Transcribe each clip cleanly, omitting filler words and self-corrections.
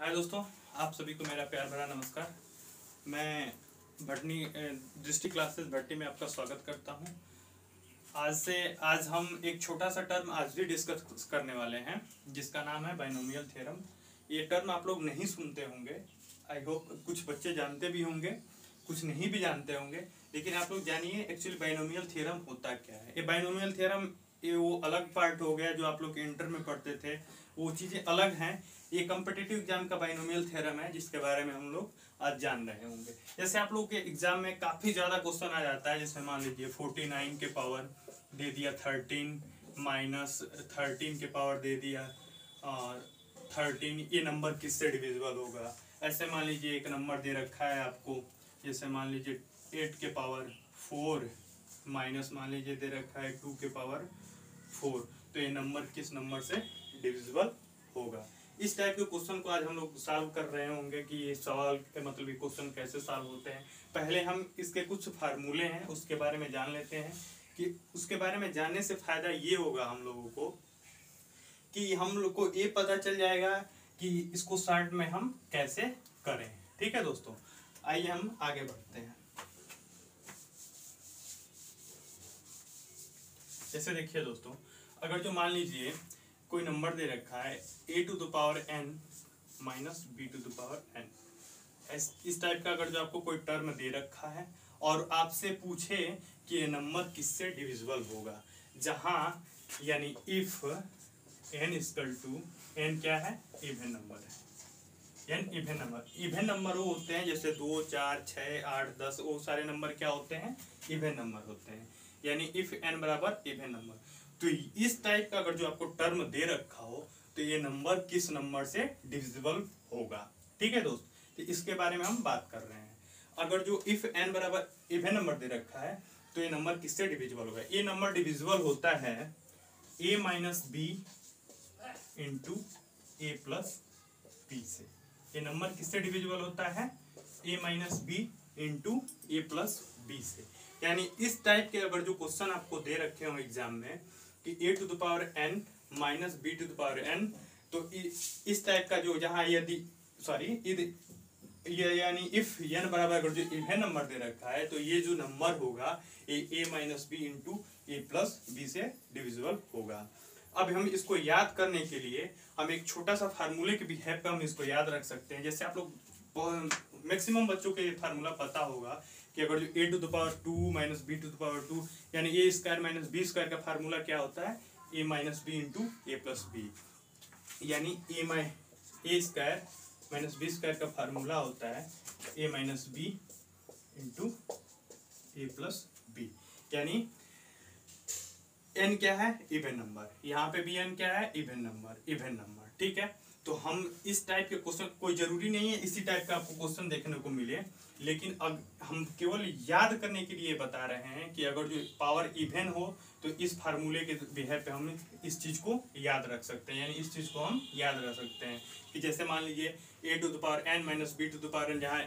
हाय दोस्तों, आप सभी को मेरा प्यार भरा नमस्कार। मैं भटनी डिस्ट्रिक्ट क्लासेस भट्टी में आपका स्वागत करता हूं। आज हम एक छोटा सा टर्म आज भी डिस्कस करने वाले हैं जिसका नाम है बाइनोमियल थ्योरम। ये टर्म आप लोग नहीं सुनते होंगे, आई होप कुछ बच्चे जानते भी होंगे, कुछ नहीं भी जानते होंगे, लेकिन आप लोग जानिए एक्चुअली बाइनोमियल थ्योरम होता क्या है। ये बाइनोमियल थ्योरम ये वो अलग पार्ट हो गया जो आप लोग इंटर में पढ़ते थे, वो चीज़ें अलग हैं। ये कॉम्पिटिटिव एग्जाम का बाइनोमियल थ्योरम है जिसके बारे में हम लोग आज जान रहे होंगे। जैसे आप लोग के एग्जाम में काफ़ी ज़्यादा क्वेश्चन आ जाता है, जैसे मान लीजिए 49 के पावर दे दिया 13 माइनस 13 के पावर दे दिया और 13, ये नंबर किससे डिविजिबल होगा। ऐसे मान लीजिए एक नंबर दे रखा है आपको, जैसे मान लीजिए 8 के पावर 4 माइनस मान लीजिए दे रखा है 2 के पावर 4, तो ये नंबर किस नंबर से डिविजिबल होगा। इस टाइप के क्वेश्चन को आज हम लोग सॉल्व कर रहे होंगे कि ये सवाल के मतलब ये क्वेश्चन कैसे सॉल्व होते हैं। पहले हम इसके कुछ फार्मूले हैं उसके बारे में जान लेते हैं कि उसके बारे में जानने से फायदा ये होगा हम लोगों को कि हम लोग को ये पता चल जाएगा कि इसको शॉर्ट में हम कैसे करें। ठीक है दोस्तों, आइए हम आगे बढ़ते हैं। जैसे देखिए दोस्तों, अगर जो मान लीजिए कोई नंबर दे रखा है a to the power n minus b to the power n, इस टाइप का अगर जो आपको कोई टर्म दे रखा है और आपसे पूछे कि ये नंबर किससे डिविजिबल होगा, जहां यानी if n equal to n क्या है, इवन नंबर है। n इवन नंबर वो होते हैं जैसे 2 4 6 8 10, वो सारे नंबर क्या होते हैं, इवन नंबर होते हैं। यानी इफ n बराबर इवन नंबर, तो इस टाइप का अगर जो आपको टर्म दे रखा हो तो ये नंबर किस नंबर से डिविजिबल होगा। ठीक है दोस्त, तो इसके बारे में हम बात कर रहे हैं। अगर जो इफ n बराबर इवन नंबर दे रखा है तो ये नंबर किससे डिविजिबल होगा। ये नंबर डिविजिबल होता है a minus B into A plus B से। ये नंबर किससे डिविजिबल होता है, a minus B into A plus B से। यानी इस टाइप के अगर जो क्वेश्चन आपको दे रखे हो एग्जाम में कि a to the power n minus B to the power n, तो इस टाइप का जो जहां यदि यानी इफ n बराबर अगर जो इवन नंबर दे रखा है तो ये जो नंबर होगा ये a minus B into A plus B से डिविजिबल होगा। अब हम इसको याद करने के लिए हम एक छोटा सा फार्मूले की भी हेल्प पे हम इसको याद रख सकते हैं। जैसे आप लोग मैक्सिमम बच्चों को ये फार्मूला पता होगा कि अगर जो a to the power 2 minus B to the power 2 यानी A square minus B square का फार्मूला क्या होता है, a minus B into A plus B. यानी A square minus B square का फार्मूला होता है a minus B into A plus B. यानी n क्या है, इवन नंबर, यहाँ पे भी n क्या है, इवन नंबर। ठीक है, तो हम इस टाइप के क्वेश्चन, कोई जरूरी नहीं है इसी टाइप का आपको क्वेश्चन देखने को मिले, लेकिन अब हम केवल याद करने के लिए बता रहे हैं कि अगर जो पावर इवन हो तो इस फार्मूले के बिहेव पे हम इस चीज़ को याद रख सकते हैं। यानी इस चीज़ को हम याद रख सकते हैं कि जैसे मान लीजिए a to the power n minus B to the power n, जहाँ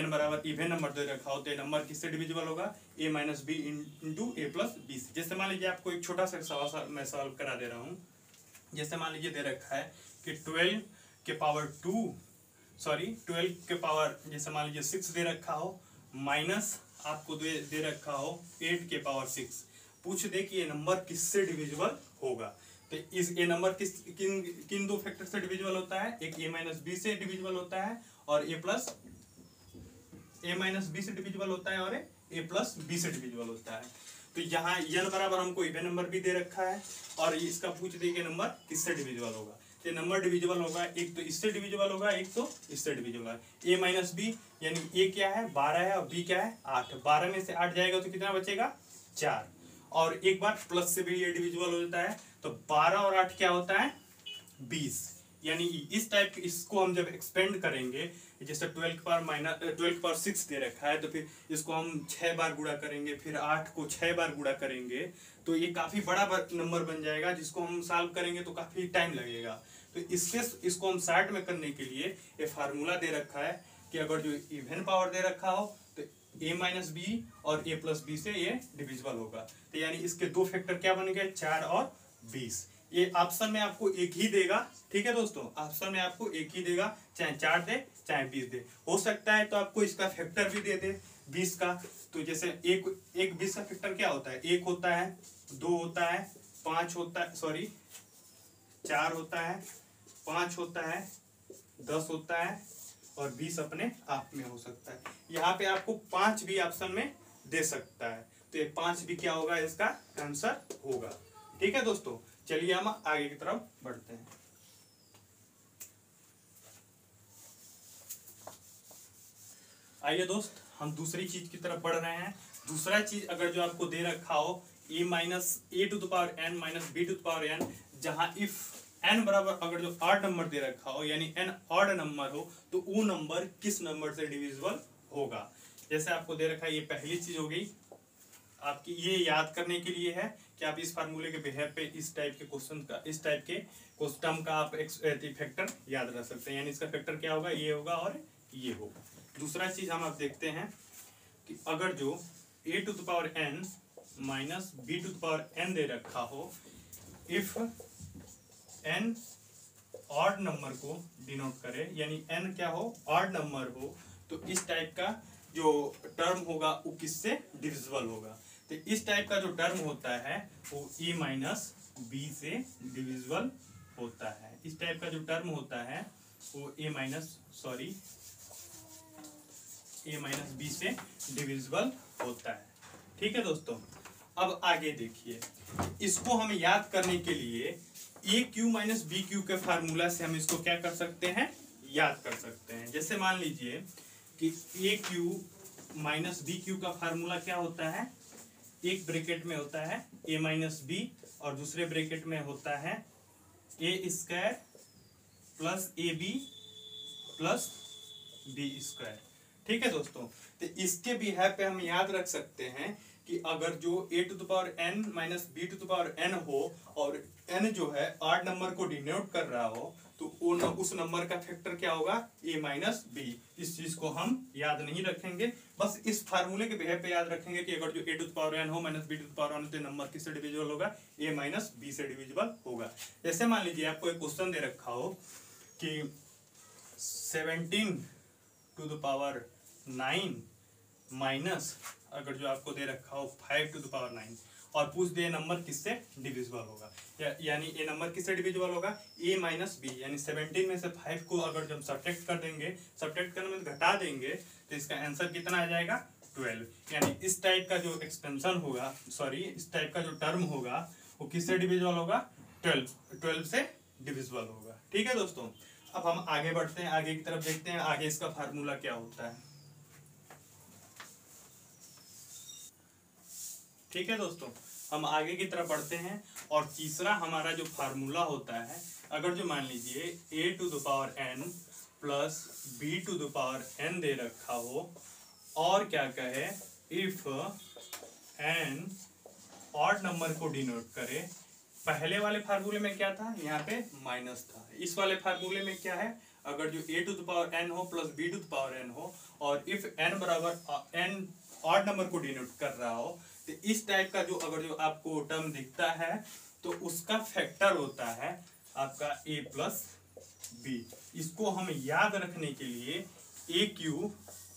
n बराबर इवन नंबर दे रखा हो तो नंबर किससे डिविजिबल होगा, a minus B into A plus B से। जैसे मान लीजिए आपको एक छोटा सा सवाल मैं सॉल्व करा दे रहा हूँ। जैसे मान लीजिए दे रखा है कि 12 के पावर जैसे मान लीजिए 6 दे रखा हो, माइनस आपको दे रखा हो 8 के पावर 6। पूछ दे कि ये नंबर किससे डिविजिबल होगा, तो इस ये नंबर किन दो फैक्टर से डिविजिबल होता है, एक a माइनस बी से डिविजिबल होता है और a माइनस बी से डिविजिबल होता है और a प्लस बी से डिविजिबल होता है। तो यहाँ n बराबर हमको इवन नंबर भी दे रखा है और इसका पूछ दे कि नंबर किससे डिविजिबल होगा, तो नंबर डिविजिबल होगा, एक तो इससे डिविजिबल होगा, एक तो इससे डिविजिबल होगा। a माइनस बी यानी a क्या है 12 है और b क्या है 8, 12 में से 8 जाएगा तो कितना बचेगा 4, और एक बार प्लस से भी ये डिविजिबल हो जाता है, तो 12 और 8 क्या होता है 20। यानी इस टाइप इसको हम जब एक्सपेंड करेंगे, जैसे 12 के पावर 6 दे रखा है तो फिर इसको हम 6 बार गुणा करेंगे, फिर 8 को 6 बार गुणा करेंगे, तो ये काफ़ी बड़ा नंबर बन जाएगा जिसको हम सॉल्व करेंगे तो काफ़ी टाइम लगेगा। तो इसको हम शॉर्ट में करने के लिए ये फार्मूला दे रखा है कि अगर जो इवन पावर दे रखा हो तो a माइनस बी और a प्लस बी से ये डिविजिबल होगा। तो यानी इसके दो फैक्टर क्या बन गए 4 और 20। ये ऑप्शन में आपको एक ही देगा, ठीक है दोस्तों, ऑप्शन में आपको एक ही देगा, चाहे 4 दे चाहे 20 दे। हो सकता है तो आपको इसका फैक्टर भी दे दे 20 का। तो जैसे एक 20 का फैक्टर क्या होता है, 1 होता है, 2 होता है, 5 होता है, सॉरी 4 होता है, 5 होता है, 10 होता है और 20 अपने आप में हो सकता है। यहाँ पे आपको 5 भी ऑप्शन में दे सकता है, तो ये 5 भी क्या होगा, इसका आंसर होगा। ठीक है दोस्तों, चलिए हम आगे की तरफ बढ़ते हैं। आइए दोस्त, हम दूसरी चीज की तरफ बढ़ रहे हैं। दूसरा चीज अगर जो आपको दे रखा हो a minus A to the power n minus B to the power n, जहां इफ n बराबर अगर जो ऑड नंबर दे रखा हो यानी n ऑड नंबर हो तो वो नंबर किस नंबर से डिविजिबल होगा। जैसे आपको दे रखा है, ये पहली चीज हो गई आपकी, ये याद करने के लिए है कि आप इस फार्मूले के बिहेव पे इस टाइप के क्वेश्चन का, इस टाइप के टर्म का आप फैक्टर याद रख सकते हैं। यानी इसका फैक्टर क्या होगा, ये होगा और ये होगा। दूसरा चीज हम आप देखते हैं कि अगर जो a to the power n minus B to the power n दे रखा हो, इफ n ऑड नंबर को डिनोट करे, यानी n क्या हो, ऑड नंबर हो, तो इस टाइप का जो टर्म होगा वो किससे डिविजिबल होगा। तो इस टाइप का जो टर्म होता है वो a माइनस बी से डिविजिबल होता है। इस टाइप का जो टर्म होता है वो a माइनस बी से डिविजिबल होता है। ठीक है दोस्तों, अब आगे देखिए, इसको हम याद करने के लिए ए क्यू माइनस बी क्यू के फार्मूला से हम इसको क्या कर सकते हैं, याद कर सकते हैं। जैसे मान लीजिए कि ए क्यू माइनस बी क्यू का फार्मूला क्या होता है, एक ब्रैकेट में होता है ए माइनस बी और दूसरे ब्रैकेट में होता है a square plus a b plus b square. ठीक है दोस्तों, तो इसके बिहेव पे हम याद रख सकते हैं कि अगर जो a to the power n minus B to the power n हो और n जो है ऑड नंबर को डिनोट कर रहा हो तो उस नंबर का फैक्टर क्या होगा, a माइनस बी। इस चीज को हम याद नहीं रखेंगे, बस इस फार्मूले के बिहेव पे याद रखेंगे कि अगर जो a to the power n हो minus B to the power n तो नंबर किससे डिविजिबल होगा, a माइनस बी से डिविजिबल होगा। जैसे मान लीजिए आपको एक क्वेश्चन दे रखा हो कि 17 टू द पावर 9 माइनस अगर जो आपको दे रखा हो 5 टू द पावर 9 और पूछ दे नंबर किससे डिविजिबल होगा, यानी ये नंबर किससे डिविजिबल होगा, a माइनस बी। यानी 17 में से 5 को अगर जब सब्ट्रैक्ट कर देंगे, सब्ट्रैक्ट करने में घटा देंगे तो इसका आंसर कितना आ जाएगा, 12। यानी इस टाइप का जो एक्सपेंशन होगा, सॉरी इस टाइप का जो टर्म होगा वो किससे डिविजिबल होगा, 12 से डिविजिबल होगा। ठीक है दोस्तों, अब हम आगे बढ़ते हैं, आगे की तरफ देखते हैं आगे इसका फार्मूला क्या होता है। ठीक है दोस्तों, हम आगे की तरफ बढ़ते हैं और तीसरा हमारा जो फार्मूला होता है, अगर जो मान लीजिए a to the power n plus b to the power n दे रखा हो और क्या कहे, इफ n ऑड नंबर को डिनोट करे। पहले वाले फार्मूले में क्या था, यहाँ पे माइनस था। इस वाले फार्मूले में क्या है, अगर जो a to the power n हो plus b to the power n हो और इफ n बराबर n ऑड नंबर को डिनोट कर रहा हो तो इस टाइप का जो अगर जो आपको टर्म दिखता है तो उसका फैक्टर होता है आपका a प्लस बी। इसको हम याद रखने के लिए ए क्यू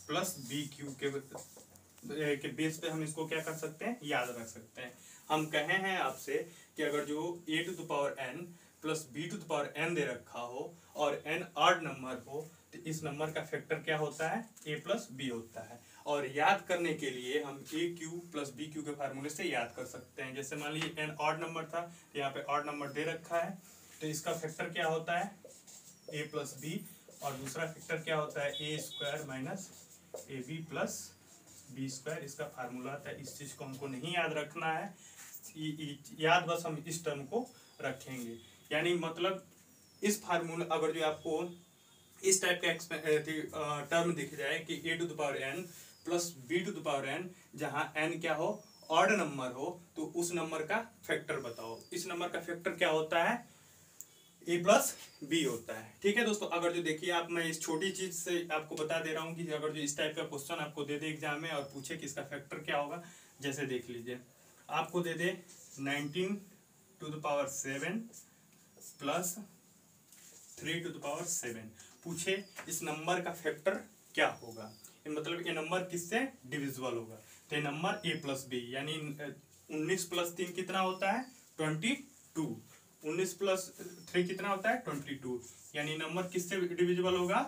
प्लस बी क्यू के बेस पे हम इसको क्या कर सकते हैं, याद रख सकते हैं। हम कहे हैं आपसे कि अगर जो a to the power n plus B to the power n दे रखा हो और n ऑड नंबर हो तो इस नंबर का फैक्टर क्या होता है, a प्लस बी होता है। और याद करने के लिए हम ए क्यू प्लस बी क्यू के फार्मूले से याद कर सकते हैं। जैसे मान लीजिए n ऑड नंबर था तो यहाँ पे ऑड नंबर दे रखा है तो इसका फैक्टर क्या होता है, a प्लस बी और दूसरा फैक्टर क्या होता है, a square minus a b plus b square. इसका फार्मूला आता है। इस चीज को हमको नहीं याद रखना है, याद बस हम इस टर्म को रखेंगे। यानी मतलब इस फार्मूला अगर जो आपको इस टाइप का टर्म दिख जाए कि a to the power n plus B to the power n, जहां n क्या हो, ऑड नंबर हो, तो उस नंबर का फैक्टर बताओ। इस नंबर का फैक्टर क्या होता है, a प्लस बी होता है। ठीक है दोस्तों, अगर जो देखिए आप, मैं इस छोटी चीज से आपको बता दे रहा हूँ कि अगर जो इस टाइप का क्वेश्चन आपको दे दे एग्जाम में और पूछे कि इसका फैक्टर क्या होगा, जैसे देख लीजिए आपको दे दे 19 to the power 7 plus 3 to the power 7। पूछे इस नंबर का फैक्टर क्या होगा, मतलब ये नंबर किससे डिविजिबल होगा। तो ये नंबर a प्लस बी यानी 19 प्लस 3 कितना होता है 22, 19 प्लस 3 कितना होता है 22, यानी नंबर किससे डिविजिबल होगा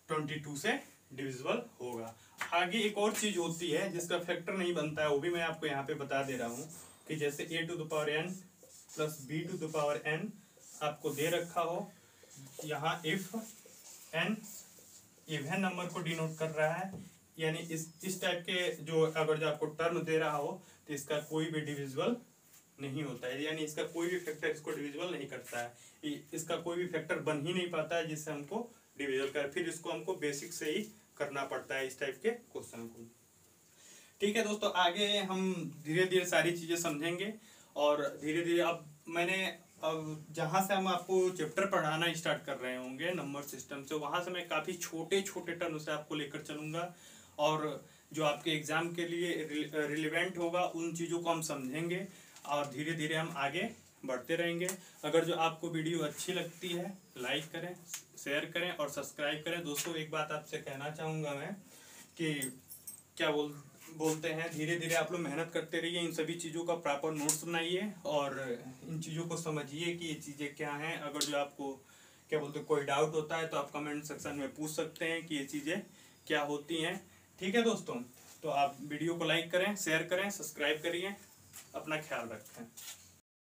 22 से डिविजिबल होगा। आगे एक और चीज होती है जिसका फैक्टर नहीं बनता है, वो भी मैं आपको यहाँ पे बता दे रहा हूँ कि जैसे a to the power n plus b to the power n आपको दे रखा हो, यहाँ इफ n इवन नंबर को डिनोट कर रहा है, यानी इस टाइप के जो अगर जो आपको टर्म दे रहा हो तो इसका कोई भी डिविजिबल नहीं होता है, यानी इसका कोई भी फैक्टर इसको डिविजिबल नहीं करता है, इसका कोई भी फैक्टर बन ही नहीं पाता है जिससे हमको डिविजिबल कर, फिर इसको हमको बेसिक से ही करना पड़ता है इस टाइप के क्वेश्चन को। ठीक है दोस्तों, आगे हम धीरे धीरे सारी चीजें समझेंगे और धीरे धीरे अब जहाँ से हम आपको चैप्टर पढ़ाना स्टार्ट कर रहे होंगे नंबर सिस्टम से, वहाँ से मैं काफ़ी छोटे छोटे टर्म से आपको लेकर चलूँगा और जो आपके एग्जाम के लिए रिलेवेंट होगा उन चीज़ों को हम समझेंगे और धीरे धीरे हम आगे बढ़ते रहेंगे। अगर जो आपको वीडियो अच्छी लगती है लाइक करें, शेयर करें और सब्सक्राइब करें। दोस्तों एक बात आपसे कहना चाहूँगा मैं कि क्या बोलते हैं, धीरे धीरे आप लोग मेहनत करते रहिए, इन सभी चीज़ों का प्रॉपर नोट्स बनाइए और इन चीज़ों को समझिए कि ये चीज़ें क्या हैं। अगर जो आपको क्या बोलते कोई डाउट होता है तो आप कमेंट सेक्शन में पूछ सकते हैं कि ये चीज़ें क्या होती हैं। ठीक है दोस्तों, तो आप वीडियो को लाइक करें, शेयर करें, सब्सक्राइब करिए, अपना ख्याल रखें।